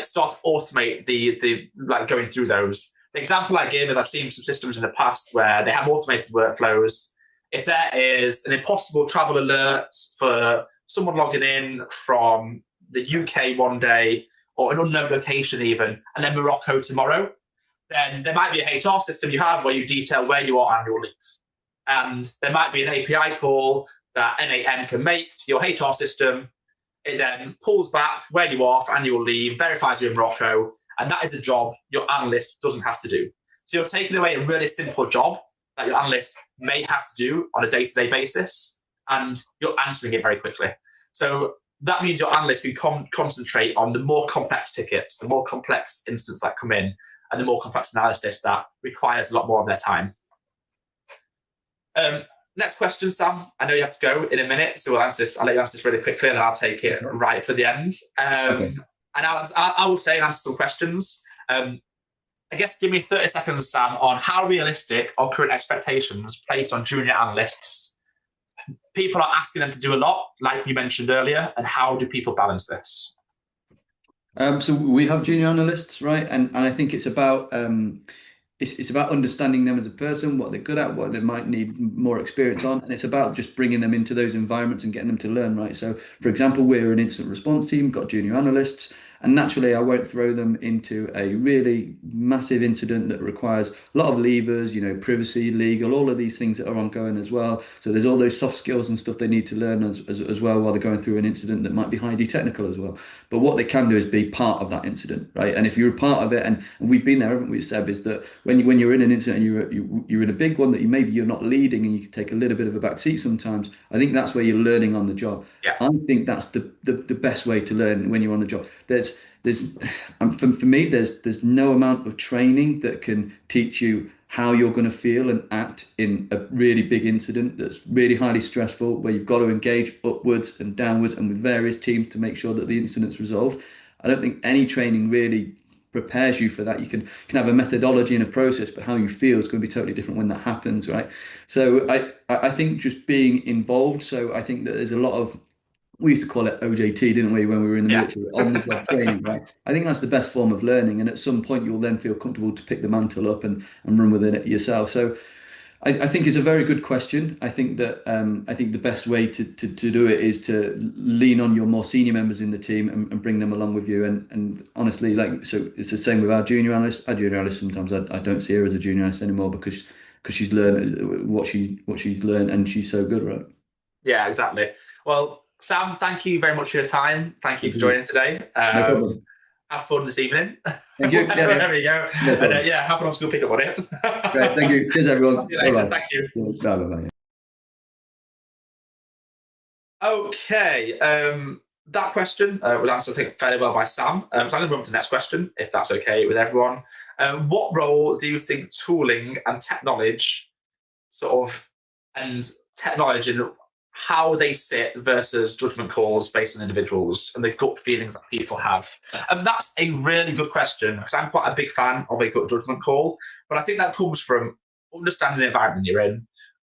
start to automate the going through those. The example I give is I've seen some systems in the past where they have automated workflows. If there is an impossible travel alert for someone logging in from the UK one day or an unknown location even, and then Morocco tomorrow, then there might be a HR system you have where you detail where you are on annual leave. And there might be an API call that NAN can make to your HR system. It then pulls back where you are for annual leave, verifies you're in Morocco, and that is a job your analyst doesn't have to do. So you're taking away a really simple job that your analyst may have to do on a day-to-day basis, and you're answering it very quickly. So that means your analyst can concentrate on the more complex tickets, the more complex instances that come in, and the more complex analysis that requires a lot more of their time. Next question, Sam. I know you have to go in a minute, so I'll let you answer this really quickly, and then I'll take it right for the end. Okay. And I will stay and answer some questions. I guess give me 30 seconds, Sam, on how realistic are current expectations placed on junior analysts. People are asking them to do a lot, like you mentioned earlier, and how do people balance this? So we have junior analysts, right? And I think it's about understanding them as a person, what they're good at, what they might need more experience on, and it's about just bringing them into those environments and getting them to learn, right? So, for example, we're an incident response team, got junior analysts, and naturally, I won't throw them into a really massive incident that requires a lot of levers, privacy, legal, all of these things that are ongoing as well. So there's all those soft skills and stuff they need to learn as well while they're going through an incident that might be highly technical as well. But what they can do is be part of that incident, right? And if you're a part of it, and we've been there, haven't we, Seb, is that when you're in an incident and you're in a big one that maybe you're not leading and you can take a little bit of a back seat sometimes, I think that's where you're learning on the job. Yeah. I think that's the best way to learn when you're on the job. There's for me, there's no amount of training that can teach you how you're going to feel and act in a really big incident that's really highly stressful, where you've got to engage upwards and downwards and with various teams to make sure that the incident's resolved. I don't think any training really prepares you for that. You can have a methodology and a process, but how you feel is going to be totally different when that happens, right? So I think just being involved. So I think that there's a lot of, we used to call it OJT, didn't we, when we were in the Yeah. military, on the job training, right? I think that's the best form of learning. And at some point, you'll then feel comfortable to pick the mantle up and run with it yourself. So I think it's a very good question. I think the best way to do it is to lean on your more senior members in the team and bring them along with you. And honestly, so it's the same with our junior analyst. Our junior analyst, sometimes I don't see her as a junior analyst anymore because she's learned what she's learned and she's so good, right? Yeah, exactly. Well, Sam, thank you very much for your time. Thank you for joining today. No problem. Have fun this evening. Thank you. Yeah, There we go. no And problem. have fun on school pick up on it. Great. Thank you. Cheers, everyone. See you later. Bye-bye. Thank you. Bye bye. Okay. That question was answered, I think, fairly well by Sam. So I'm going to move on to the next question, if that's okay with everyone. What role do you think tooling and technology and technology and how they sit versus judgment calls based on individuals and the gut feelings that people have? And that's a really good question because I'm quite a big fan of a gut judgment call. But I think that comes from understanding the environment you're in,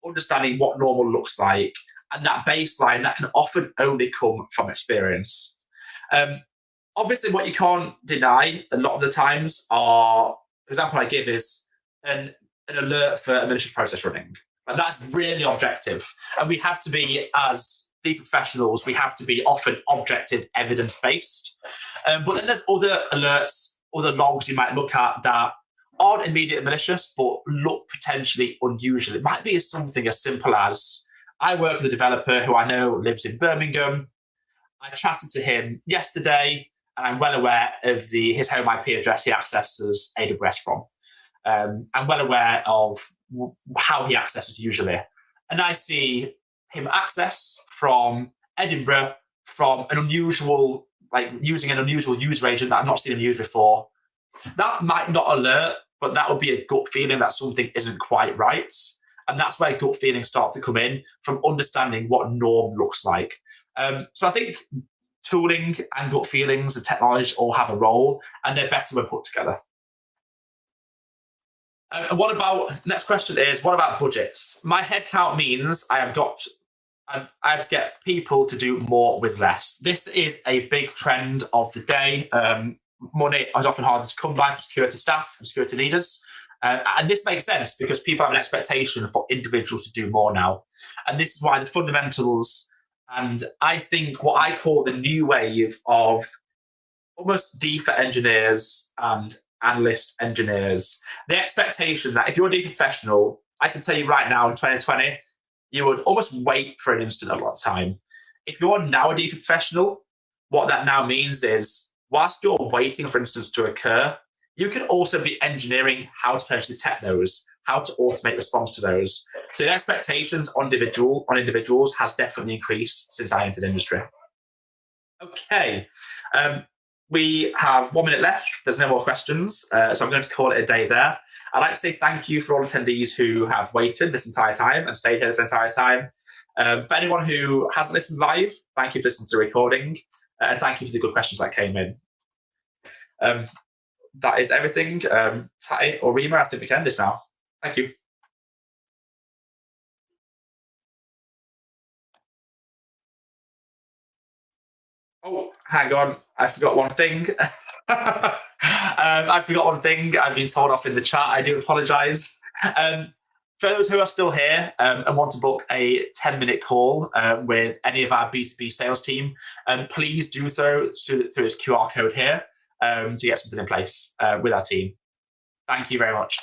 understanding what normal looks like, and that baseline that can often only come from experience. Obviously, what you can't deny a lot of the times are, the example I give is an alert for a malicious process running. And that's really objective. And we have to be, as the professionals, we have to be often objective, evidence-based. But then there's other alerts, other logs you might look at that aren't immediately malicious, but look potentially unusual. It might be something as simple as, I work with a developer who I know lives in Birmingham. I chatted to him yesterday, and I'm well aware of his home IP address he accesses AWS from. I'm well aware of how he accesses usually. And I see him access from Edinburgh from an unusual, using an unusual user agent that I've not seen him use before. That might not alert, but that would be a gut feeling that something isn't quite right. And that's where gut feelings start to come in, from understanding what norm looks like. So I think tooling and gut feelings and technology all have a role, and they're better when put together. Next question is, what about budgets? My headcount means I have to get people to do more with less. This is a big trend of the day. Money is often harder to come by for security staff and security leaders. And this makes sense because people have an expectation for individuals to do more now. And this is why the fundamentals, and I think what I call the new wave of almost DFA engineers and analyst engineers, the expectation that if you're a D professional, I can tell you right now in 2020, you would almost wait for an incident a lot of time. If you're now a D professional, what that now means is, whilst you're waiting for incidents to occur, you can also be engineering how to potentially detect those, how to automate response to those. So the expectations on individuals has definitely increased since I entered industry. Okay. We have 1 minute left. There's no more questions. So I'm going to call it a day there. I'd like to say thank you for all attendees who have waited this entire time and stayed here this entire time. For anyone who hasn't listened live, thank you for listening to the recording. And thank you for the good questions that came in. that is everything. Tai or Rima, I think we can end this now. Thank you. Oh, hang on. I forgot one thing. I forgot one thing. I've been told off in the chat. I do apologize. For those who are still here and want to book a 10-minute call with any of our B2B sales team, please do so through this QR code here to get something in place with our team. Thank you very much.